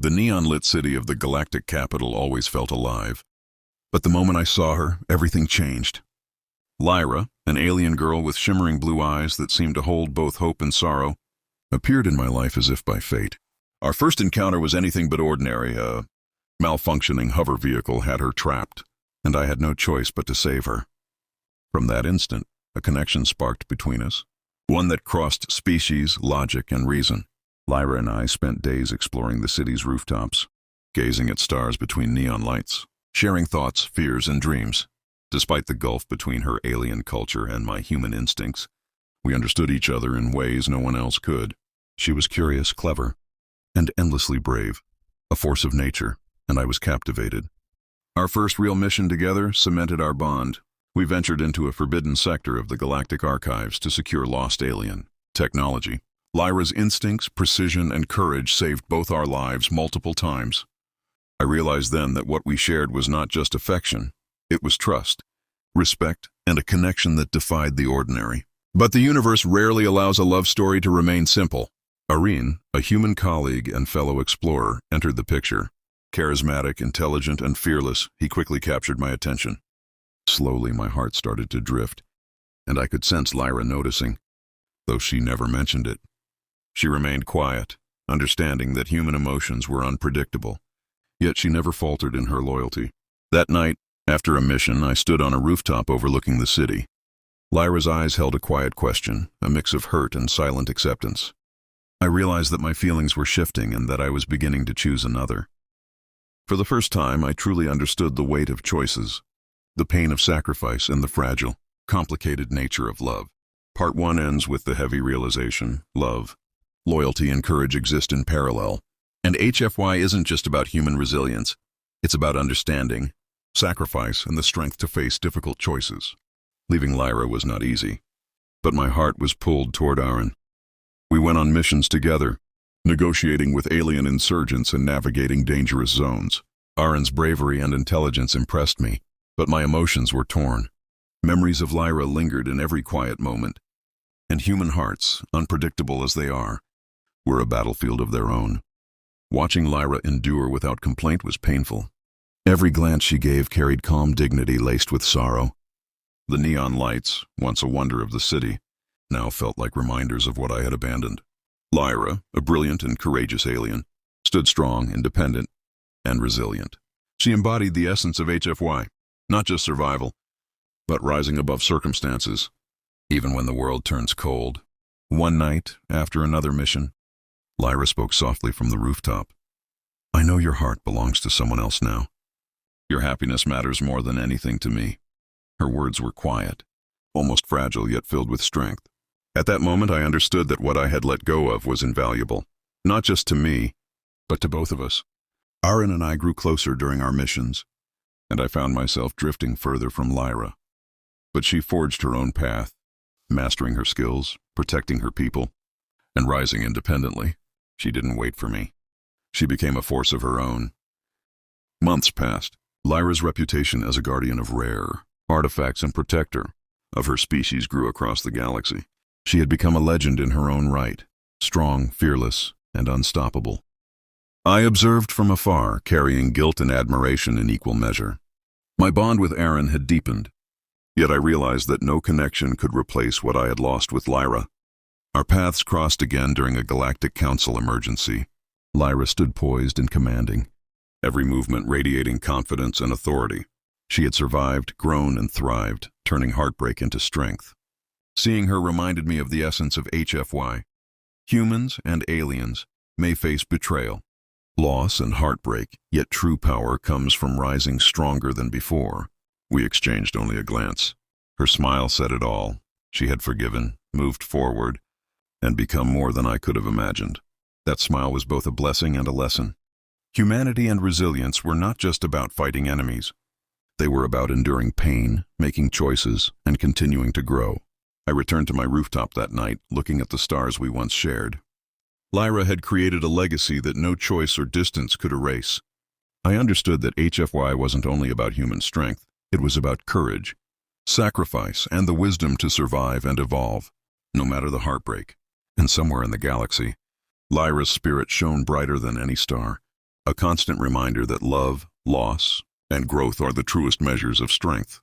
The neon-lit city of the galactic capital always felt alive. But the moment I saw her, everything changed. Lyra, an alien girl with shimmering blue eyes that seemed to hold both hope and sorrow, appeared in my life as if by fate. Our first encounter was anything but ordinary. A malfunctioning hover vehicle had her trapped, and I had no choice but to save her. From that instant, a connection sparked between us, one that crossed species, logic, and reason. Lyra and I spent days exploring the city's rooftops, gazing at stars between neon lights, sharing thoughts, fears, and dreams. Despite the gulf between her alien culture and my human instincts, we understood each other in ways no one else could. She was curious, clever, and endlessly brave, a force of nature, and I was captivated. Our first real mission together cemented our bond. We ventured into a forbidden sector of the galactic archives to secure lost alien technology. Lyra's instincts, precision, and courage saved both our lives multiple times. I realized then that what we shared was not just affection, it was trust, respect, and a connection that defied the ordinary. But the universe rarely allows a love story to remain simple. Irene, a human colleague and fellow explorer, entered the picture. Charismatic, intelligent, and fearless, he quickly captured my attention. Slowly, my heart started to drift, and I could sense Lyra noticing, though she never mentioned it. She remained quiet, understanding that human emotions were unpredictable, yet she never faltered in her loyalty. That night, after a mission, I stood on a rooftop overlooking the city. Lyra's eyes held a quiet question, a mix of hurt and silent acceptance. I realized that my feelings were shifting and that I was beginning to choose another. For the first time, I truly understood the weight of choices, the pain of sacrifice, and the fragile, complicated nature of love. Part 1 ends with the heavy realization: love, loyalty, and courage exist in parallel. And HFY isn't just about human resilience. It's about understanding, sacrifice, and the strength to face difficult choices. Leaving Lyra was not easy, but my heart was pulled toward Aaron. We went on missions together, negotiating with alien insurgents and navigating dangerous zones. Aaron's bravery and intelligence impressed me, but my emotions were torn. Memories of Lyra lingered in every quiet moment, and human hearts, unpredictable as they are, were a battlefield of their own. Watching Lyra endure without complaint was painful. Every glance she gave carried calm dignity laced with sorrow. The neon lights, once a wonder of the city, now felt like reminders of what I had abandoned. Lyra, a brilliant and courageous alien, stood strong, independent, and resilient. She embodied the essence of HFY, not just survival, but rising above circumstances, even when the world turns cold. One night, after another mission, Lyra spoke softly from the rooftop. "I know your heart belongs to someone else now. Your happiness matters more than anything to me." Her words were quiet, almost fragile yet filled with strength. At that moment, I understood that what I had let go of was invaluable, not just to me, but to both of us. Aaron and I grew closer during our missions, and I found myself drifting further from Lyra. But she forged her own path, mastering her skills, protecting her people, and rising independently. She didn't wait for me. She became a force of her own. Months passed. Lyra's reputation as a guardian of rare artifacts and protector of her species grew across the galaxy. She had become a legend in her own right, strong, fearless, and unstoppable. I observed from afar, carrying guilt and admiration in equal measure. My bond with Aaron had deepened, yet I realized that no connection could replace what I had lost with Lyra. Our paths crossed again during a Galactic Council emergency. Lyra stood poised and commanding, every movement radiating confidence and authority. She had survived, grown, and thrived, turning heartbreak into strength. Seeing her reminded me of the essence of HFY. Humans and aliens may face betrayal, loss, and heartbreak, yet true power comes from rising stronger than before. We exchanged only a glance. Her smile said it all. She had forgiven, moved forward, and become more than I could have imagined. That smile was both a blessing and a lesson. Humanity and resilience were not just about fighting enemies. They were about enduring pain, making choices, and continuing to grow. I returned to my rooftop that night, looking at the stars we once shared. Lyra had created a legacy that no choice or distance could erase. I understood that HFY wasn't only about human strength, it was about courage, sacrifice, and the wisdom to survive and evolve, no matter the heartbreak. And somewhere in the galaxy, Lyra's spirit shone brighter than any star, a constant reminder that love, loss, and growth are the truest measures of strength.